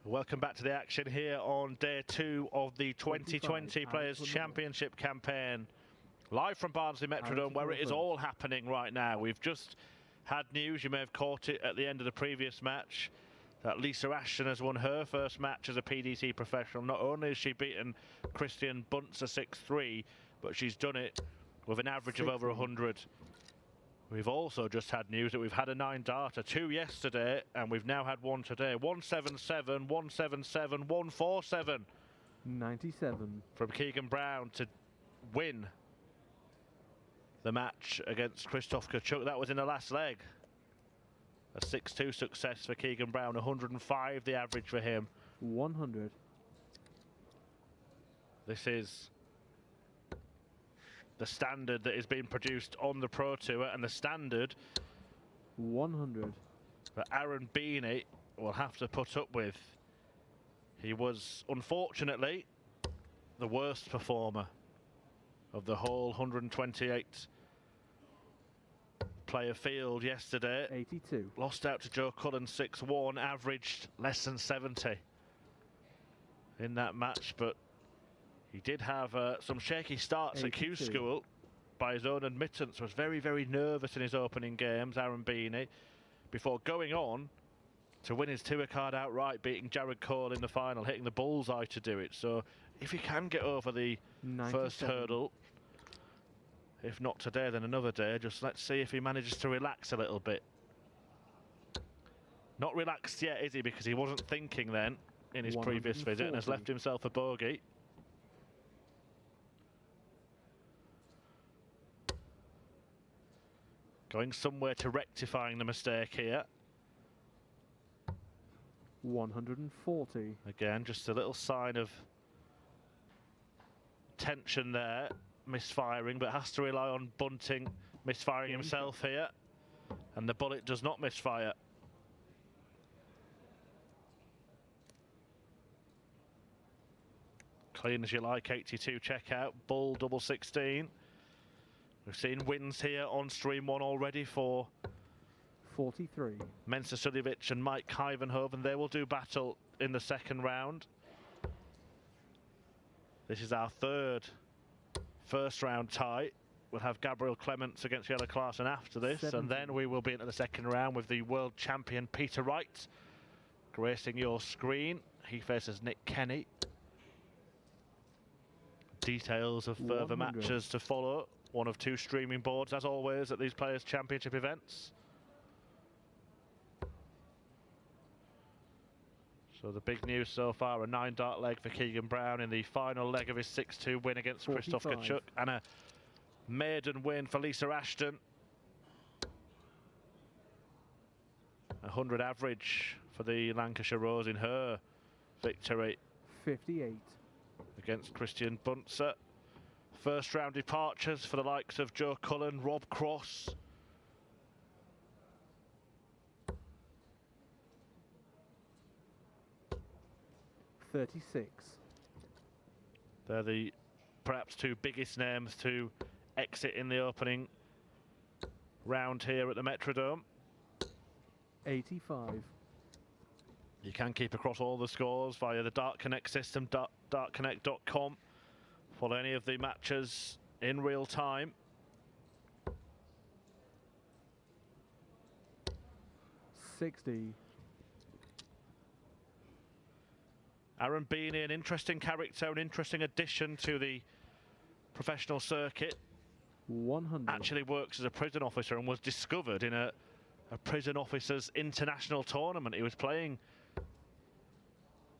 Welcome back to the action here on day 2 of the 2020 Players' Championship campaign. Live from Barnsley Metrodome, where it is all happening right now. We've just had news, you may have caught it at the end of the previous match, that Lisa Ashton has won her first match as a PDC professional. Not only has she beaten Christian Bunting 6-3, but she's done it with an average of over 100. We've also just had news that we've had a 9-darter, 2 yesterday, and we've now had 1 today. 177, 177, 147. 97. From Keegan Brown to win the match against Krzysztof Kachuk. That was in the last leg. A 6-2 success for Keegan Brown, 105 the average for him. 100. This is the standard that is being produced on the Pro Tour, and the standard 100 that Aaron Beeney will have to put up with. He was unfortunately the worst performer of the whole 128 player field yesterday. 82. Lost out to Joe Cullen 6-1, averaged less than 70 in that match, but he did have some shaky starts 82. at Q School. By his own admittance, was very, very nervous in his opening games, Aaron Beeney, before going on to win his tour card outright, beating Jared Cole in the final, hitting the bullseye to do it. So if he can get over the 97. first hurdle, if not today, then another day, just let's see if he manages to relax a little bit. Not relaxed yet, is he? Because he wasn't thinking then in his previous visit and has left himself a bogey. Going somewhere to rectifying the mistake here. 140. Again, just a little sign of tension there. Misfiring, but has to rely on Bunting misfiring himself here. And the bullet does not misfire. Clean as you like, 82 checkout. Bull double 16. We've seen wins here on Stream 1 already for 43. Mensa Suljovic and Mike Ivanhoven. They will do battle in the second round. This is our third first round tie. We'll have Gabriel Clements against Jelle Klaassen after this, 17. and then we will be into the second round with the world champion Peter Wright gracing your screen. He faces Nick Kenny. Details of further 100. matches to follow. One of 2 streaming boards, as always, at these Players' Championship events. So the big news so far, a 9-dart leg for Keegan Brown in the final leg of his 6-2 win against Krzysztof Kachuk, and a maiden win for Lisa Ashton. 100 average for the Lancashire Rose in her victory. 58. Against Christian Bunting. First round departures for the likes of Joe Cullen, Rob Cross. $36. They're the perhaps 2 biggest names to exit in the opening round here at the Metrodome. 85. You can keep across all the scores via the Dart Connect system, dartconnect.com. Follow any of the matches in real time. 60. Aaron Beeney, an interesting character, an interesting addition to the professional circuit. 100. Actually works as a prison officer and was discovered in a prison officers international tournament. He was playing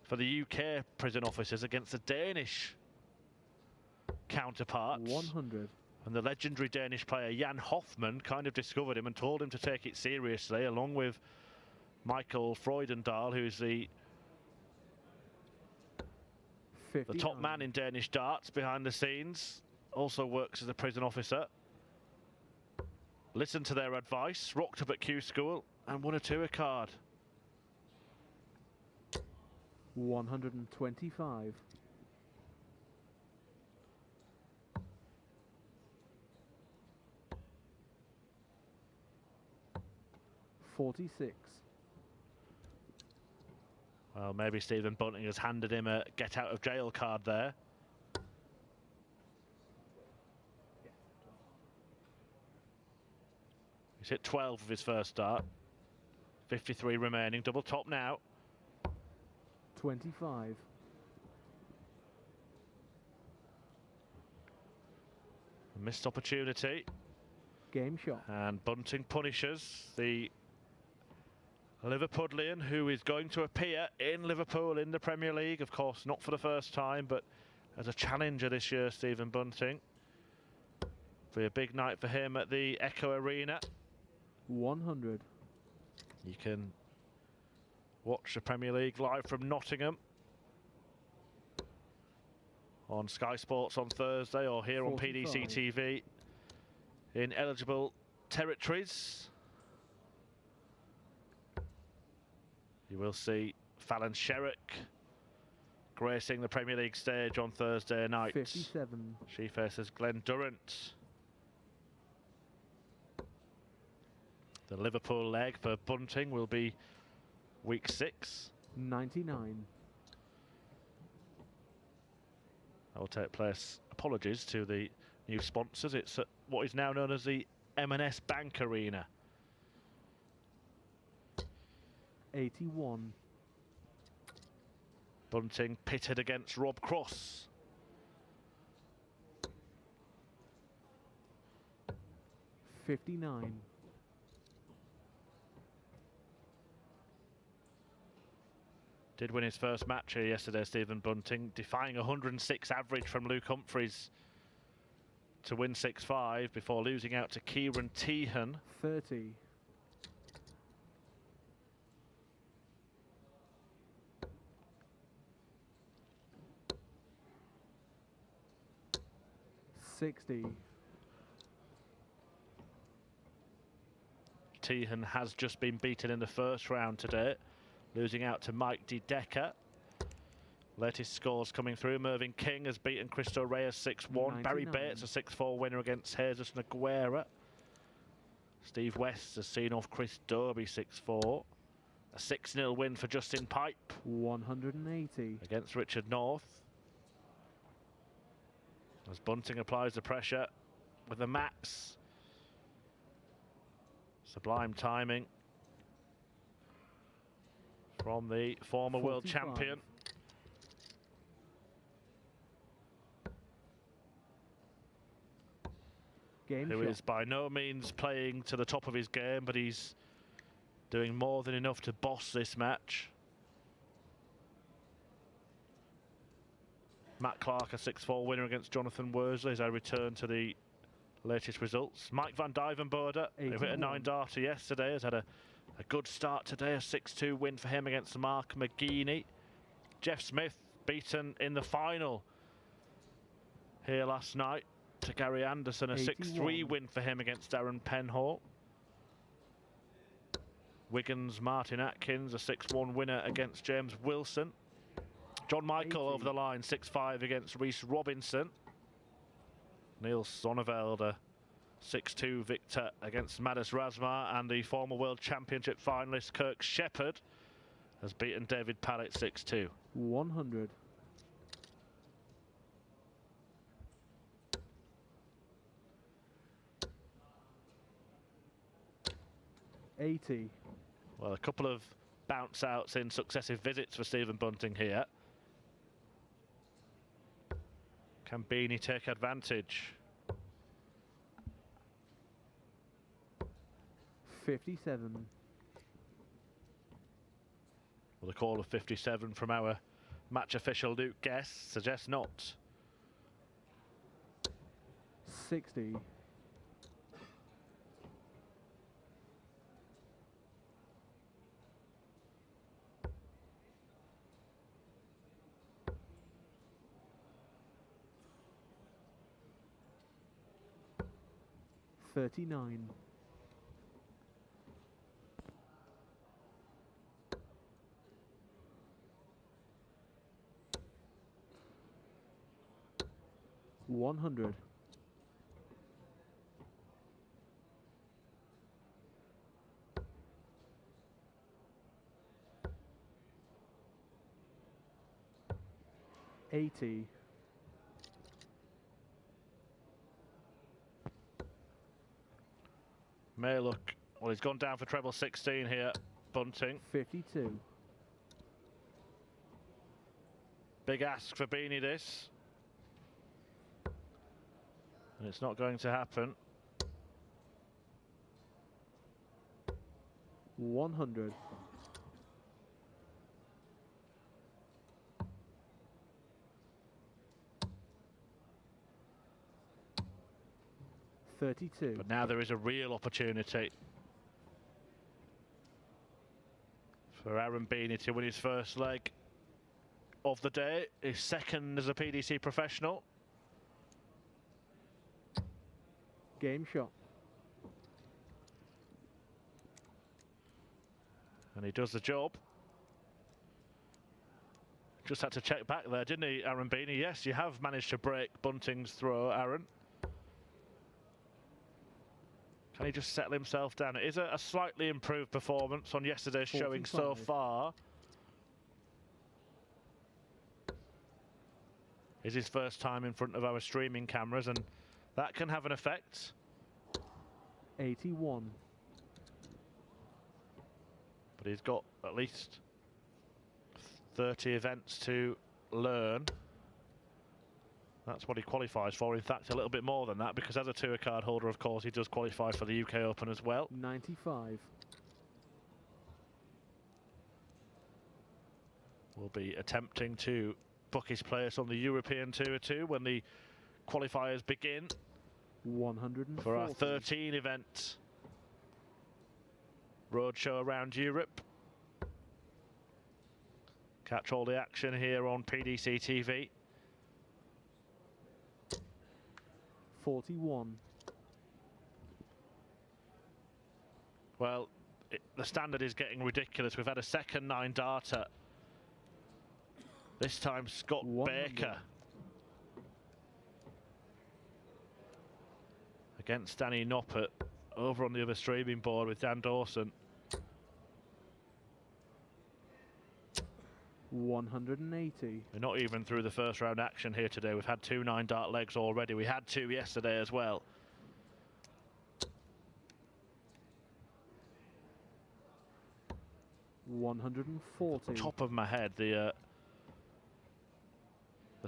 for the UK prison officers against the Danish counterparts. 100. And the legendary Danish player Jan Hoffmann kind of discovered him and told him to take it seriously, along with Michael Freudendahl, who's the top man in Danish darts behind the scenes, also works as a prison officer. Listened to their advice, rocked up at Q School and won a tour card. 125. 46. Well, maybe Stephen Bunting has handed him a get out of jail card there. He's hit 12 of his first start. 53 remaining, double top now. 25. A missed opportunity. Game shot. And Bunting punishes the Liverpudlian, who is going to appear in Liverpool in the Premier League. Of course, not for the first time, but as a challenger this year, Stephen Bunting. Be a big night for him at the Echo Arena. 100. You can watch the Premier League live from Nottingham on Sky Sports on Thursday, or here 45. on PDC TV in eligible territories. You will see Fallon Sherrick gracing the Premier League stage on Thursday night. 57. She faces Glen Durrant. The Liverpool leg for Bunting will be week 6. 99. That will take place, apologies to the new sponsors, it's at what is now known as the M&S Bank Arena. 81. Bunting pitted against Rob Cross. 59. Did win his first match here yesterday, Stephen Bunting, defying 106 average from Luke Humphries to win 6-5 before losing out to Kieran Tehan. 30. $60. Tehan has just been beaten in the first round today, losing out to Mike De Decker. Latest scores coming through. Mervyn King has beaten Cristo Reyes 6-1. Barry Bates, a 6-4 winner against Jesus Naguera. Steve West has seen off Chris Derby 6-4. A 6-0 win for Justin Pipe 180. against Richard North. As Bunting applies the pressure with the max. Sublime timing from the former world 45. champion. Game Who shot. is by no means playing to the top of his game, but he's doing more than enough to boss this match. Matt Clark, a 6-4 winner against Jonathan Worsley as I return to the latest results. Mike van Duivenbode, who hit a 9-darter yesterday, has had a good start today, a 6-2 win for him against Mark McGeaney. Jeff Smith beaten in the final here last night to Gary Anderson, a 6-3 win for him against Darren Penhall. Wigan's Martin Atkins, a 6-1 winner against James Wilson. John Michael 80. over the line, 6-5 against Rhys Robinson. Neil Sonneveld, a 6-2 victor against Madis Razmar, and the former World Championship finalist Kirk Shepherd has beaten David Pallett 6-2. 100. $80. Well, a couple of bounce outs in successive visits for Stephen Bunting here. Can Beeney take advantage? 57. Well, the call of 57 from our match official Luke Guest suggests not. 60. $39. $100. 80. May look, well, he's gone down for treble 16 here, Bunting. 52. Big ask for Beeney this. And it's not going to happen. 100. $32. But now there is a real opportunity for Aaron Beeney to win his first leg of the day, his second as a PDC professional. Game shot. And he does the job. Just had to check back there, didn't he, Aaron Beeney? Yes, you have managed to break Bunting's throw, Aaron. Can he just settle himself down? It is a slightly improved performance on yesterday's 45. showing so far. It's his first time in front of our streaming cameras, and that can have an effect. 81. But he's got at least 30 events to learn. That's what he qualifies for. In fact, a little bit more than that, because as a tour card holder, of course, he does qualify for the UK Open as well. 95. Will be attempting to book his place on the European Tour too when the qualifiers begin 140. for our 13 event roadshow around Europe. Catch all the action here on PDC TV. 41. Well, the standard is getting ridiculous. We've had a second 9-darter. This time Scott 100. Baker against Danny Noppert over on the other streaming board with Dan Dawson. 180. We're not even through the first round action here today. We've had 2 9-dart legs already. We had 2 yesterday as well. $140. Top of my head, the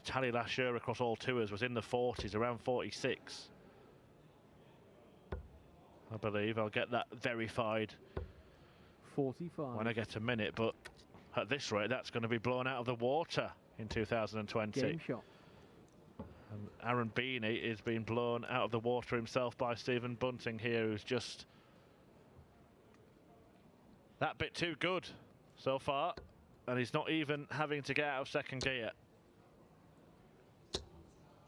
tally last year across all tours was in the 40s, around 46. I believe I'll get that verified 45. when I get a minute, but at this rate, that's going to be blown out of the water in 2020. Game shot. And Aaron Beeney is being blown out of the water himself by Stephen Bunting here, who's just that bit too good so far, and he's not even having to get out of second gear.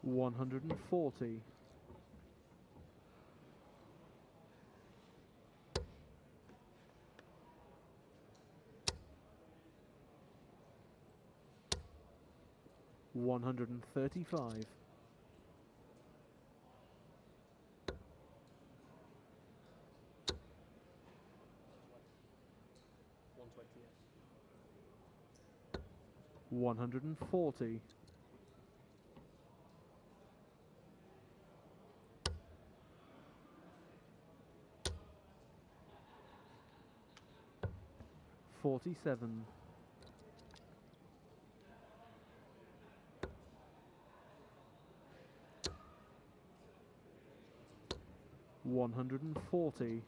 140. $135. $140. $47. $140.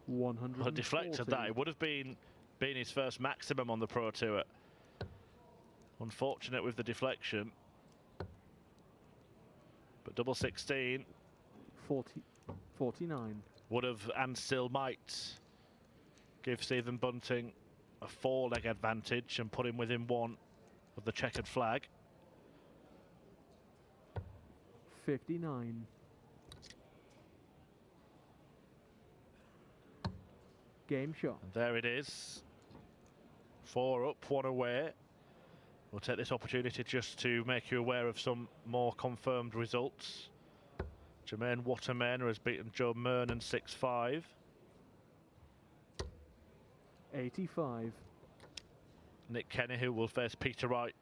Well, deflected that. It would have been his first maximum on the Pro Tour. Unfortunate with the deflection. But double 16 49. would have, and still might, give Stephen Bunting a 4-leg advantage and put him within 1 of the checkered flag. 59. Game shot. And there it is. 4 up, 1 away. We'll take this opportunity just to make you aware of some more confirmed results. Jermaine Waterman has beaten Joe Mernon 6-5. 85. Nick Kenny, who will face Peter Wright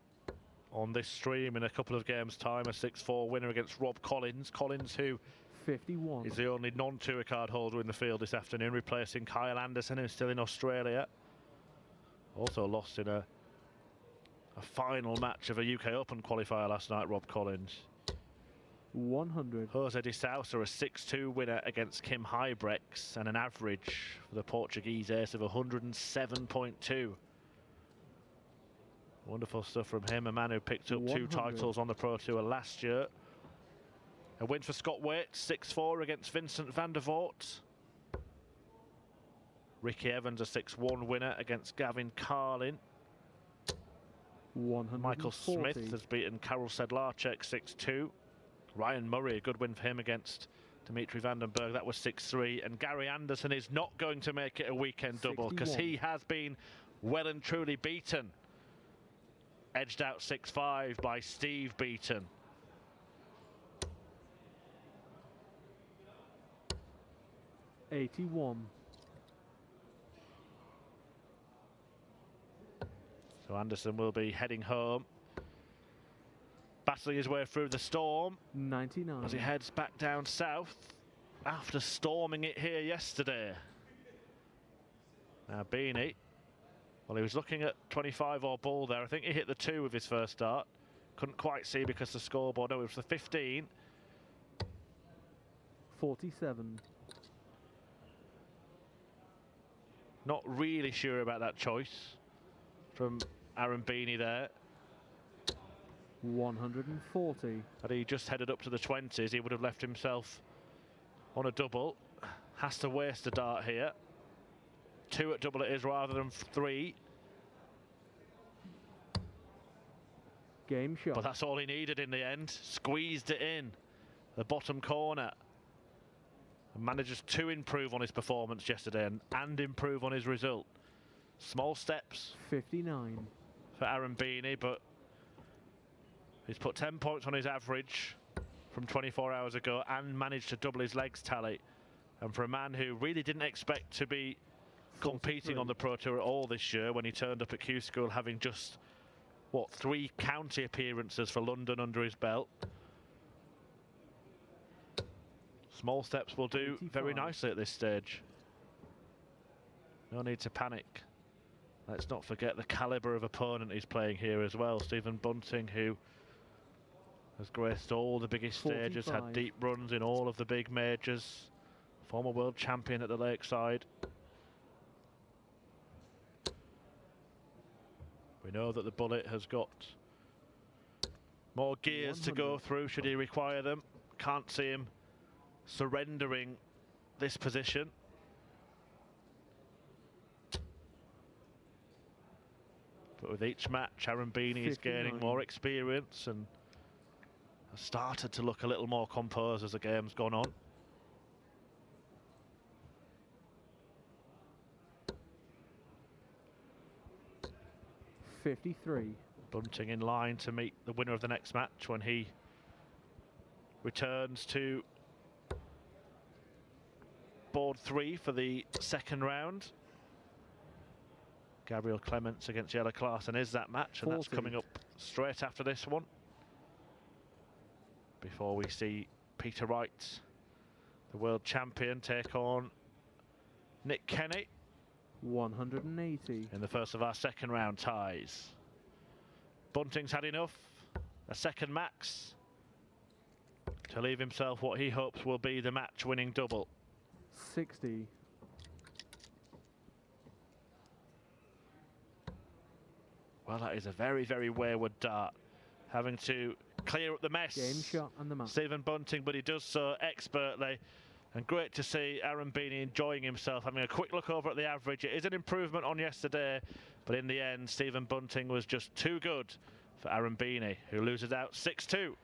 on this stream in a couple of games' time, a 6-4 winner against Rob Collins. Collins, who 51. is the only non-tour card holder in the field this afternoon, replacing Kyle Anderson, who's still in Australia. Also lost in a final match of a UK Open qualifier last night, Rob Collins. 100. Jose de Sousa, a 6-2 winner against Kim Huybrechts, and an average for the Portuguese ace of 107.2. Wonderful stuff from him, a man who picked up 2 titles on the Pro Tour last year. A win for Scott Waite, 6-4 against Vincent van der Voort. Ricky Evans, a 6-1 winner against Gavin Carlin. 140. Michael Smith has beaten Karel Sedlacek 6-2. Ryan Murray, a good win for him against Dimitri Vandenberg. That was 6-3. And Gary Anderson is not going to make it a weekend double because he has been well and truly beaten. Edged out 6-5 by Steve Beaton. $81. So Anderson will be heading home, battling his way through the storm 99. as he heads back down south after storming it here yesterday. Now Beeney, well, he was looking at 25 or ball there. I think he hit the 2 with his first start. Couldn't quite see because the scoreboard, no, it was the 15. 47. Not really sure about that choice from Aaron Beeney there. 140. Had he just headed up to the 20s, he would have left himself on a double. Has to waste a dart here. 2 at double it is rather than 3. Game shot. But that's all he needed in the end. Squeezed it in the bottom corner. And manages to improve on his performance yesterday and improve on his result. Small steps 59. for Aaron Beeney, but he's put 10 points on his average from 24 hours ago and managed to double his legs tally. And for a man who really didn't expect to be competing on the Pro Tour at all this year, when he turned up at Q School having just, what, 3 county appearances for London under his belt. Small steps will do 85. very nicely at this stage. No need to panic. Let's not forget the calibre of opponent he's playing here as well. Stephen Bunting, who has graced all the biggest stages, had deep runs in all of the big majors. Former world champion at the Lakeside. We know that the bullet has got more gears 100. to go through should he require them. Can't see him surrendering this position. But with each match, Aaron Beeney is gaining more experience and has started to look a little more composed as the game's gone on. $53. Bunting in line to meet the winner of the next match when he returns to board 3 for the second round. Gabriel Clements against Jelle Klaassen is that match, and that's coming up straight after this one. Before we see Peter Wright, the world champion, take on Nick Kenny 180. in the first of our second round ties. Bunting's had enough, a second max, to leave himself what he hopes will be the match-winning double. 60. Well, that is a very, very wayward dart. Having to clear up the mess. Game shot and the match. Stephen Bunting, but he does so expertly. And great to see Aaron Beeney enjoying himself, having a quick look over at the average. It is an improvement on yesterday, but in the end, Stephen Bunting was just too good for Aaron Beeney, who loses out 6-2.